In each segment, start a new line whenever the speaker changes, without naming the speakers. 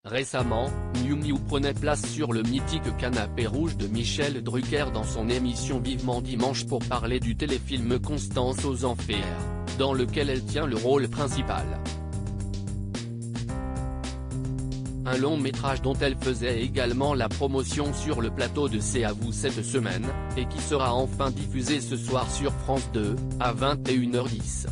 Récemment, Miou Miou prenait place sur le mythique canapé rouge de Michel Drucker dans son émission Vivement Dimanche pour parler du téléfilm Constance aux Enfers, dans lequel elle tient le rôle principal. Un long métrage dont elle faisait également la promotion sur le plateau de C'est à vous cette semaine, et qui sera enfin diffusé ce soir sur France 2, à 21h10.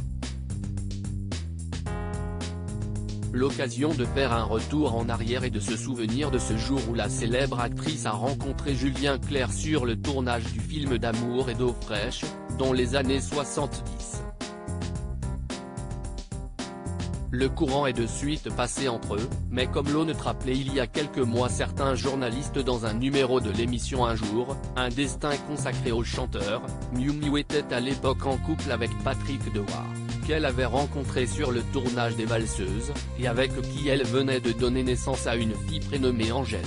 L'occasion de faire un retour en arrière et de se souvenir de ce jour où la célèbre actrice a rencontré Julien Clerc sur le tournage du film d'amour et d'eau fraîche, dans les années 70. Le courant est de suite passé entre eux, mais comme l'on ne rappelait il y a quelques mois certains journalistes dans un numéro de l'émission Un jour, un destin consacré au chanteur, Miou Miou était à l'époque en couple avec Patrick Dewar, qu'elle avait rencontré sur le tournage des Valseuses, et avec qui elle venait de donner naissance à une fille prénommée Angèle.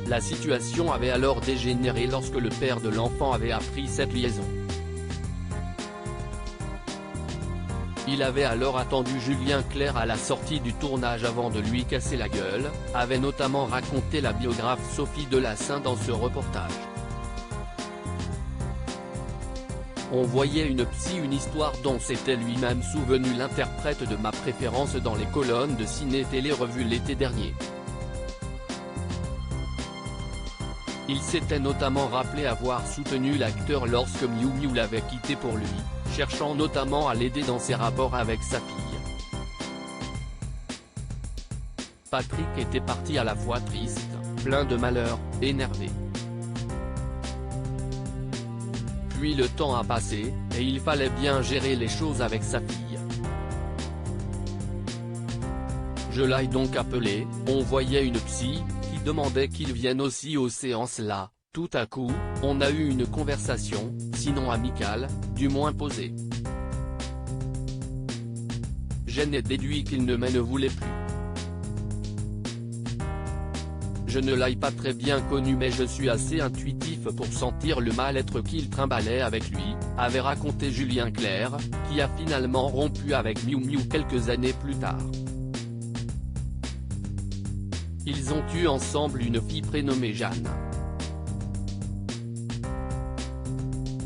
La situation avait alors dégénéré lorsque le père de l'enfant avait appris cette liaison. Il avait alors attendu Julien Clerc à la sortie du tournage avant de lui casser la gueule, avait notamment raconté la biographe Sophie Delassin dans ce reportage. On voyait une histoire dont s'était lui-même souvenu l'interprète de ma préférence dans les colonnes de Ciné-Télé Revue l'été dernier. Il s'était notamment rappelé avoir soutenu l'acteur lorsque Miou Miou l'avait quitté pour lui, cherchant notamment à l'aider dans ses rapports avec sa fille. Patrick était parti à la fois triste, plein de malheur, énervé. Puis le temps a passé, et il fallait bien gérer les choses avec sa fille. Je l'ai donc appelé, on voyait une psy, qui demandait qu'il vienne aussi aux séances là. Tout à coup, on a eu une conversation, sinon amicale, du moins posée. J'en ai déduit qu'il ne me voulait plus. Je ne l'ai pas très bien connu mais je suis assez intuitif pour sentir le mal-être qu'il trimballait avec lui, avait raconté Julien Clerc, qui a finalement rompu avec Miou Miou quelques années plus tard. Ils ont eu ensemble une fille prénommée Jeanne.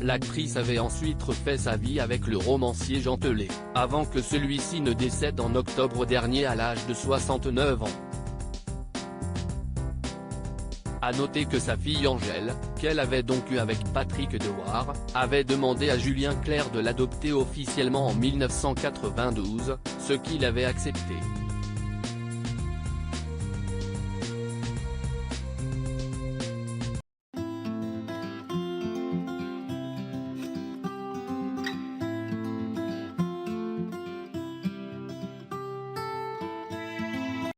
L'actrice avait ensuite refait sa vie avec le romancier Jean Telet, avant que celui-ci ne décède en octobre dernier à l'âge de 69 ans. A noter que sa fille Angèle, qu'elle avait donc eue avec Patrick Dewar, avait demandé à Julien Clerc de l'adopter officiellement en 1992, ce qu'il avait accepté.